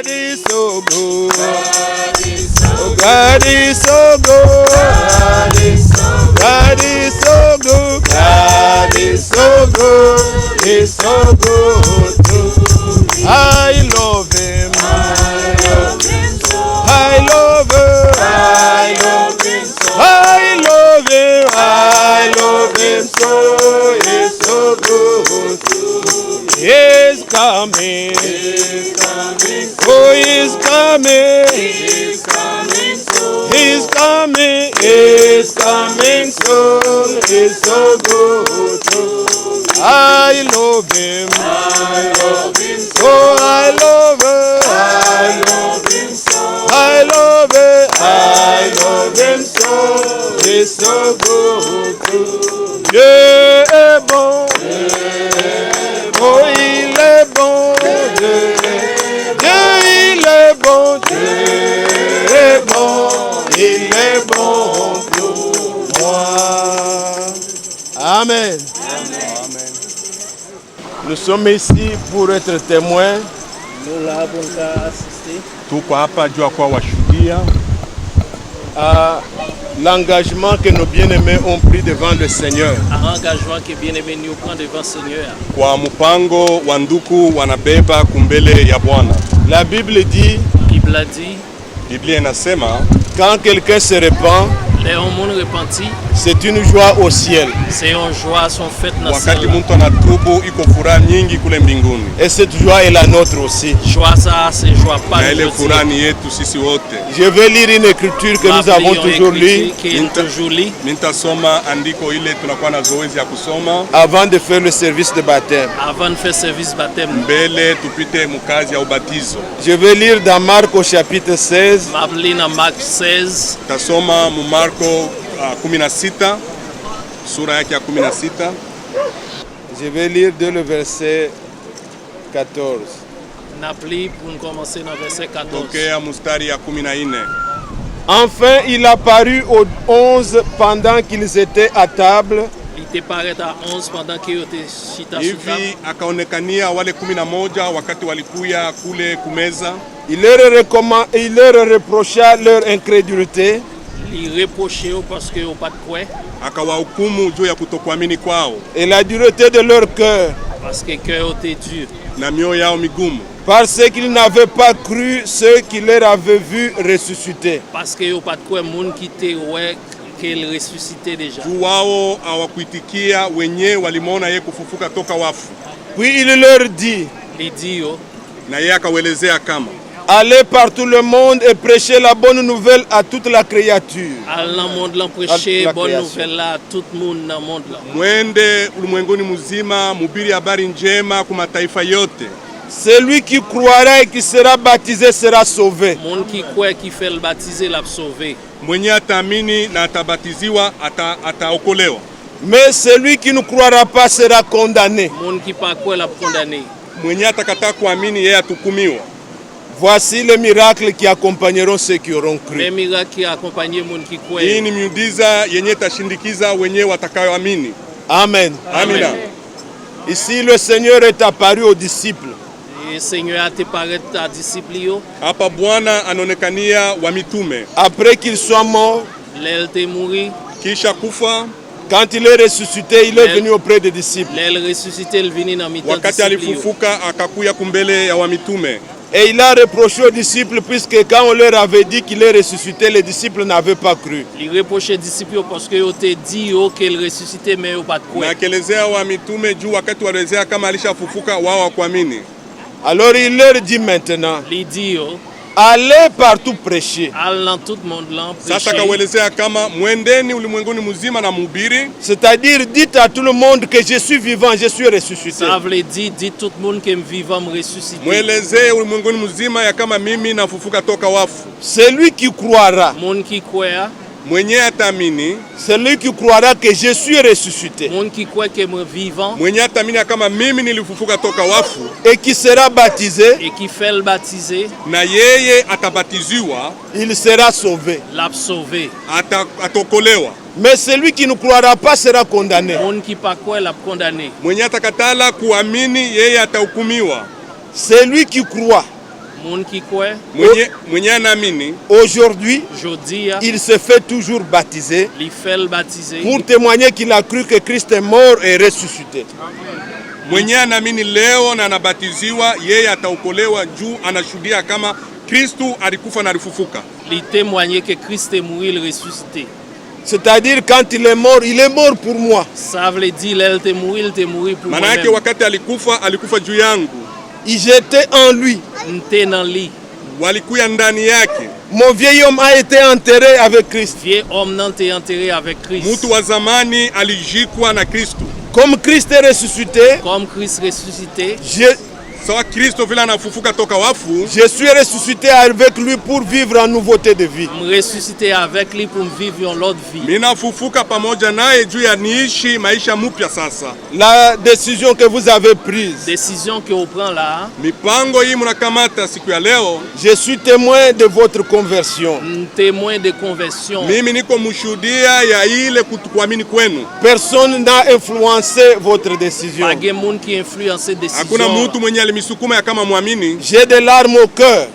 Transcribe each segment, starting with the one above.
God is so good. God is so good. God is so good. God is so good. He's so good to me. I love him. I love him so. I love him. I love him so. I love him. I love him so. He's so good to me. He's coming. He's coming. Oh, he's coming. He's coming soon. He's coming. He's coming soon. He's so good to me. I love him. I love him so. Oh, I love him. I love him so. I love him. I love him so. He's so good to me. Dieu est bon. Oh, il est bon. Dieu, il est bon. Dieu est bon. Il est bon pour moi. Amen. Amen. Nous sommes ici pour être témoins. Tuko hapa juu kwa washuhudia à l'engagement que nos bien-aimés ont pris devant le Seigneur. Engagement que bien-aimés nous prend devant le Seigneur. Kwa mpango wa ndugu wanabeba kumbele ya Bwana. La Bible dit, Biblia inasema, quand quelqu'un se repent, c'est une joie au ciel. C'est une joie sont faites dans le ciel. Wakati mtu anatubu iko furaha nyingi kule mbinguni. Et cette joie est la nôtre aussi. Joie ça, c'est joie pas na ile furaha ni yetu sisi wote. Je vais lire une écriture que nous avons toujours lue. Nitasoma andiko ile tunakuwa na zoezi ya kusoma avant de faire le service de baptême. Avant de faire service baptême. Mbele tupite mukazi ya ubatizo. Je vais lire dans Marc au chapitre 16. Marc 16. Tasoma mu Marko 16 sura yake ya 16. Je vais lire dès le verset 14. Napli pour commencer dans verset 14. Tokea mustari ya 14. Enfin, il apparut aux 11 pendant qu'ils étaient à table. Il te paraît à 11 pendant qu'ils étaient chita. Hivi akaonekania wale 11 wakati walikuya kule kumeza. Il leur reprocha leur incrédulité. Il reprochait parce que pas de quoi. Akawahukumu juu ya kutokuamini kwao. Et la dureté de leur cœur. Parce que cœur était dur. Na mioyo yao migumu. Parce qu'ils n'avaient pas cru ceux qui leur avaient vu ressusciter. Parce que pas de quoi monde qui était ouais qu'il ressuscitait déjà. Juu wao hawakuitikia wenye walimwona yeye kufufuka toka wafu. Puis il leur dit. Il dit na yeye akawaelezea kama allez par tout le monde et prêchez la bonne nouvelle à toute la créature. Allez dans le monde prêcher bonne nouvelle à tout le monde dans le monde là. Mwende ulimwenguni mzima mhubiri habari njema kwa mataifa yote. Celui qui croira et qui sera baptisé sera sauvé. Monde qui croit qui fait le baptiser l'a sauvé. Mwenye ataamini na atabatiziwa ataokolewa. Mais celui qui ne croira pas sera condamné. Monde qui pas croit l'a condamné. Mwenye atakataa kuamini yeye atahukumiwa. Voici les miracles qui accompagneront ceux qui auront cru. Les miracles qui accompagnent les gens qui croient. Hii ni miujiza yenye tashindikiza wenye watakayoamini. Amen. Amina. Ici le Seigneur est apparu aux disciples. Le Seigneur a apparu aux disciples. Hapa Bwana anaonekania wa mitume. Après qu'ils soient morts, l'elle est mort. Kisha kufa. Quand il est ressuscité, il est venu auprès des disciples. L'elle ressuscité, il venu dans mitano. Wakati alifufuka akakuya kumbele ya wa mitume. Et il a reproché aux disciples puisque quand on leur avait dit qu'il est ressuscité, les disciples n'avaient pas cru. Il reprochait aux disciples parce que ont dit qu'il ressuscité mais ils pas cru. Na kelezea wa mitume juu wakati walezea kama alishafufuka wao hawakuamini. Alors il leur dit maintenant. Il dit allez partout prêcher. Allons tout le monde là prêcher. Sasa kaelezea kama mwendeni ulimwenguni mzima na mhubiri. C'est-à-dire dites à tout le monde que je suis vivant, je suis ressuscité. Ça veut dire dites tout le monde que je suis vivant, je suis ressuscité. Mwelezee ulimwenguni mzima ya kama mimi nafufuka toka wafu. Celui qui croira. Monde qui croit. Mwenye atamini. Celui qui croira que je suis ressuscité. Monde qui croit que je suis vivant. Mwenye atamini kama mimi nilifufuka toka wafu. Et qui sera baptisé. Et qui fait le baptiser. Na yeye atabatiziwa. Il sera sauvé. L'a sauvé. Ataokolewa. Mais celui qui ne croira pas sera condamné. Monde qui pas croit l'a condamné. Mwenye atakatala kuamini yeye atahukumiwa. Celui qui croit. Moun ki kwe, mwenye anaamini aujourd'hui, jodi ya, il se fait toujours baptiser li fel batize, pour témoigner qu'il a cru que Christ est mort et ressuscité. mwenye anaamini leo na anabatiziwa, yeye ataokolewa juu anashuhudia kama Kristu alikufa na alifufuka. li témoigner que Christ est mort, il ressuscité. C'est-à-dire quand il est mort pour moi. Ça veut dire l'elle te mourir pour moi. Maana yake wakati alikufa juu yangu. J'étais en lui. Nte nan li. Walikuya ndani yake. Mon vieil homme a été enterré avec Christ. Vieil homme nan te enterré avec Christ. Mtu wa zamani alijikwa na Kristo. Comme Christ est ressuscité, comme Christ ressuscité, sawa Kristo vile anafufuka toka wafu, je suis ressuscité avec lui pour vivre en nouveauté de vie. ressuscité avec lui pour vivre une autre vie. Mina fufuka pamoja naye juu ya niishi maisha mpya sasa. La décision que vous avez prise, Décision que vous prenez là, mipango hii mnakamata siku ya leo, je suis témoin de votre conversion. témoin de conversion. mimi niko mshuhudia ya ile kuamini kwenu. Personne n'a influencé votre décision. Pas de monde qui influence décision. Hakuna mtu mwenye alimisukuma ya kama muamini. J'ai des larmes au cœur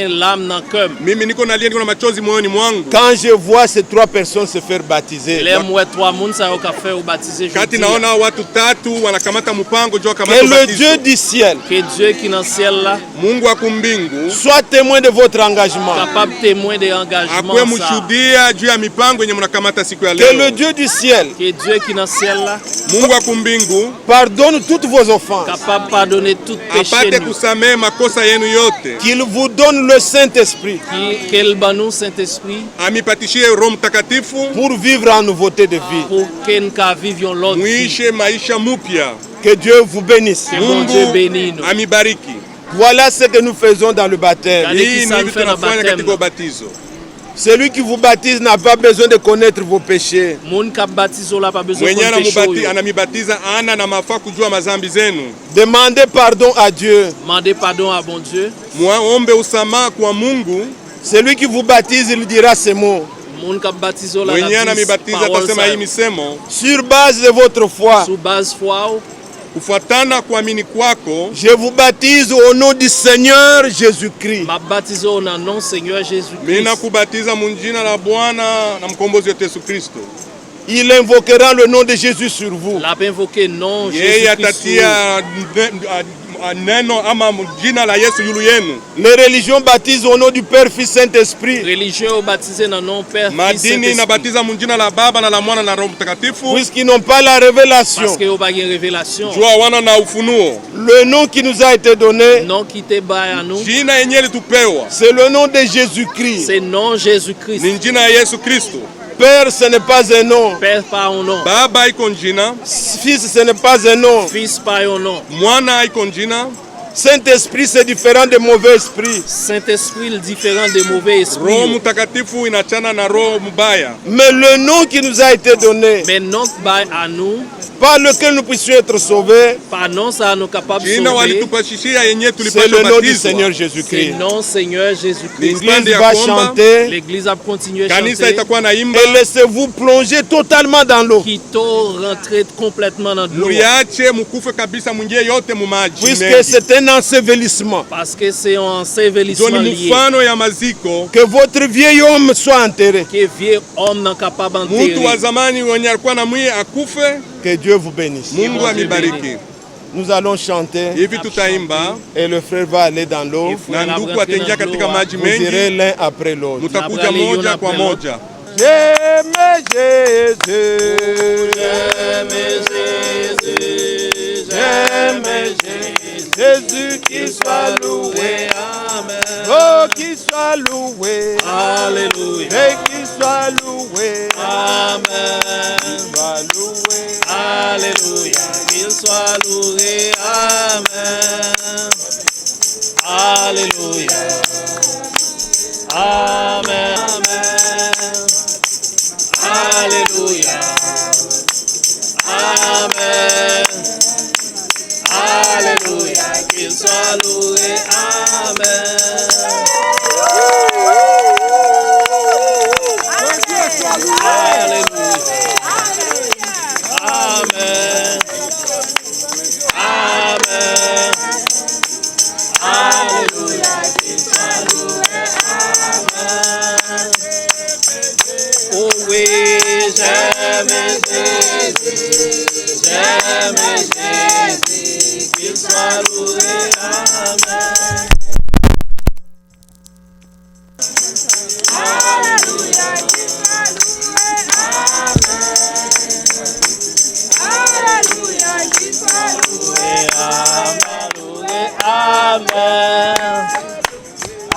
l'âme dans cœur. Mimi niko nalia, niko na machozi moyoni mwangu quand je vois ces trois personnes se faire baptiser. Les moi trois monde ça au café au baptiser. Kati naona watu tatu wanakamata mpango juu Que kamata le batizo. Dieu du ciel, Que Dieu qui dans ciel là, Mungu wa kumbingu soit témoin de votre engagement. capable témoin de engagement akwe ça. mshuhudia juu ya mipango yenye mnakamata siku ya Que le leo. Dieu du ciel Que Dieu qui dans ciel là, Mungu wa kumbingu pardonne toutes vos offenses. capable pardonner tout péché. apate nous. kusamehe makosa yenu yote, Qu'il vous donne le Saint-Esprit Quel banou Saint-Esprit amipatishie Roho Mtakatifu pour vivre en nouveauté de vie. pour qu'en ka vivre l'autre vie. muishe maisha mupya. Que Dieu vous bénisse. Que bon Dieu bénisse nous. Amibariki. Voilà ce que nous faisons dans le baptême. Allez, Hii ça ni nous vitu fait la tunafanya baptême. katika ubatizo. Celui qui vous baptise n'a pas besoin de connaître vos péchés. Moun ka baptizo là pas besoin Mwenye de péché. anamibatiza ana na mafaa kujua mazambi zenu. Demandez pardon à Dieu. Demandez pardon à bon Dieu. Muombe usamaha kwa Mungu. Celui qui vous baptise, il dira ces mots. Moun ka baptizo là Mwenye na anamibatiza atasema hii misemo Sur base de votre foi, sous base foi kufuatana kuamini kwako. je vous baptise au nom du Seigneur Jésus-Christ. ma baptizo na nom Seigneur Jésus Mimi Christ. nakubatiza munjina la Bwana na mkombozi wetu Yesu Kristo. Il invoquera le nom de Jésus sur vous. La invoqué nom Yeye Jésus Christ. atatia neno ama jina la Yesu yulu yenu. Les religions baptisent au nom du Père, Fils, Saint-Esprit. Religieux au baptisé dans nom Père Fils Madini Saint-Esprit. inabatiza munjina la Baba na la Mwana na Roho Mtakatifu. Puisqu'ils n'ont pas la révélation. Parce que au pas une révélation. Jua wana na ufunuo. Le nom qui nous a été donné, Nom qui te bail à nous, Jina yenye litupewa c'est le nom de Jésus-Christ. c'est nom Jésus Christ. ni jina ya Yesu Kristo. Père, ce n'est pas un nom. Père pas un nom. Baba iko njina, Fils, ce n'est pas un nom. Fils pas un nom. Mwana iko njina, Saint-Esprit, c'est différent de mauvais esprit. Saint-Esprit est différent des mauvais Roho esprits. Mtakatifu inachana na roho mbaya. Mais le nom qui nous a été donné, Mais non bail à nous, par lequel nous puissions être sauvés, par non ça nous capable de Jina sauver. walitupashishia yenye c'est tulipaswa le nom du batizwa. Seigneur C'est Jésus-Christ. non Seigneur Jésus-Christ. L'Église Mpande ya va kuomba, chanter L'église a continué à Kanisa chanter. itakuwa naimba. et laissez-vous plonger totalement dans l'eau. Qui t'ont rentré complètement dans l'eau. Muriache mukufe kabisa mwingie yote mumaji Puisque mengi. c'est un ensevelissement. Parce que c'est un ensevelissement Ndio ni lié. mfano ya maziko. Que votre vieil homme soit enterré. Que vieux homme n'est capable Mtu wa d'enterrer. zamani mwenye alikuwa na mwie akufe. Que Dieu vous bénisse. Mungu amibariki. Nous allons chanter Hivi tutaimba et le frère va aller dans l'eau. na ndugu ataingia katika maji Vous irez mengi. l'un après l'autre. Mutakuja moja kwa moja. J'aime Jésus. J'aime Jésus. Jésus qui soit loué. Amen. Oh, qui soit loué. Alléluia. Et qui soit loué. Amen. Soit loué. Alléluia. Qu'il soit loué. Amen. Alléluia. Amen. Amen. Alléluia. Amen. Alléluia. Qu'il soit loué. Amen. Alléluia. Amen. Amen. Alléluia.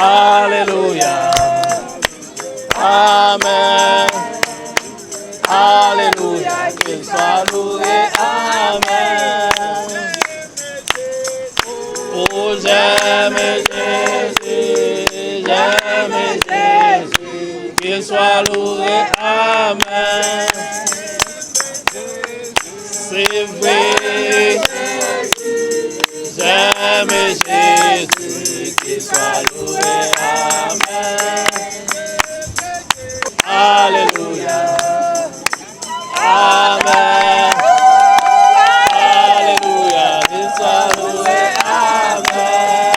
Alléluia. Amen. Alléluia. Qu'il soit loué. Amen. Oh, j'aime Jésus. J'aime Jésus. Qu'il soit loué. Amen. C'est vrai. J'aime Jésus, qu'il soit loué, amen. Alléluia, amen. Alléluia, qu'il soit loué, amen.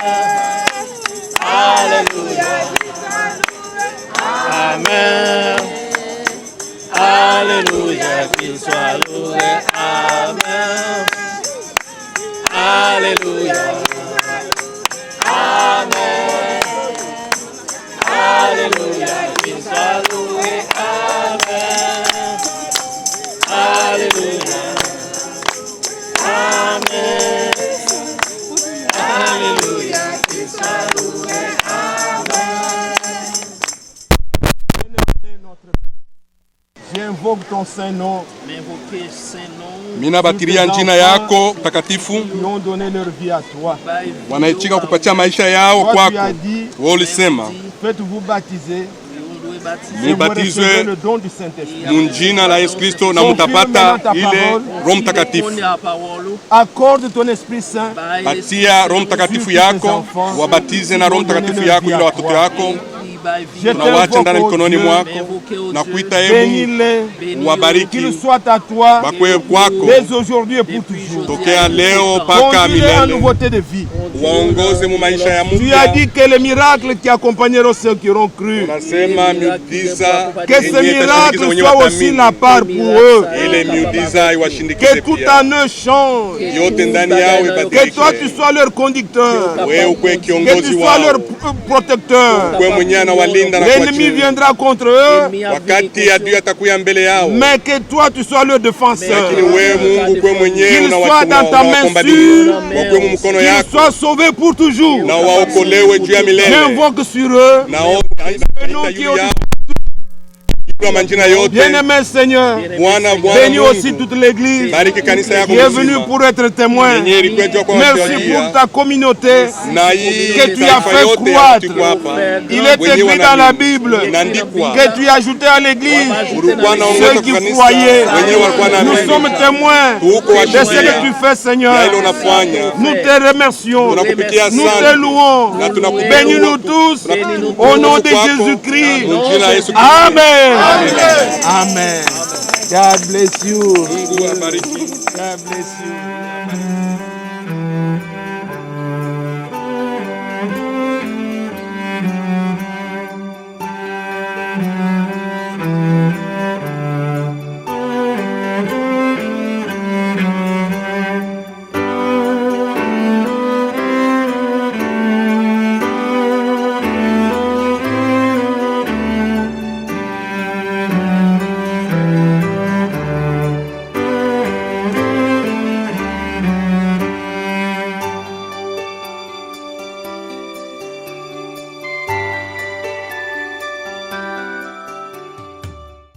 Alléluia, amen. Alléluia, qu'il soit loué, amen. Alléluia. Amen. Alléluia. Qu'il soit loué. Amen. Alléluia. Amen. Alléluia. Qu'il soit loué. Amen. J'invoque ton saint nom. M'invoquer saint nom. Minabatilia njina yako takatifu, Qui ont donné leur vie à toi. wanaichika kupatia maisha yao Toi, tu kwako. as dit, Wewe ulisema faites-vous baptiser et vous mubatizwe recevrez le don du Saint-Esprit. munjina la Yesu Kristo na mutapata ile Roho Mtakatifu. Accorde ton Esprit Saint. Patia Roho Mtakatifu yako, wabatize na Roho Mtakatifu yako ile watoto yako. Tunawacha ndani mikononi mwako na kuita Bénis-les, wabariki, qu'ils soient à toi bakwe kwako dès aujourd'hui et pour toujours. tokea leo mpaka Conduis-les en milele, nouveauté de vie. waongoze mu maisha ya Tu as mpya. dit que les miracles qui accompagneront ceux qui auront cru, Unasema miujiza que ces yenye itashindikiza miracles wenye soient aussi watamini, la part pour eux. ile miujiza Que iwashindikize tout pia, en eux change. yote ndani yao Que ibadilike. toi tu sois leur conducteur. Wewe ukwe Que tu kiongozi sois leur wao, protecteur. ukwe mwenye anawalinda na L'ennemi kuwachunga. viendra contre eux, Wakati adui atakuya mbele yao, mais que toi tu sois leur défenseur. lakini wewe Mungu ukwe mwenyewe Qu'il soit dans ta main unawakomba sûre, wakwe mu mkono qu'ils yako soient sauvés pour toujours. na waokolewe juu ya milele. J'invoque sur eux Naita juu yao kwa manjina yote. Bien-aimé Seigneur, Bwana bénis aussi Mungu, toute l'église bariki kanisa yako qui est venue mzima. pour être témoin. Yenye ilikuwa kwa Merci washuhudia. pour ta communauté Na hii que tu as taifa fait yote croître. tuko hapa. Il est Wenye écrit dans la wanaamini. Bible Inaandikwa. que tu as ajouté à l'église Ulikuwa naongoza ceux qui kwa kanisa, croyaient. wenye walikuwa Nous naamini. sommes témoins Tuko de ce washuhudia. que tu fais, Seigneur. Ya ile unafanya. Nous te remercions. Tunakupitia Nous te sana. louons. Na tunakupitia Bénis-nous tous au nom de kwako. Jésus-Christ. Mjina Yesu Kristo. Amen. Amen. God bless you. Mungu abariki. God bless you.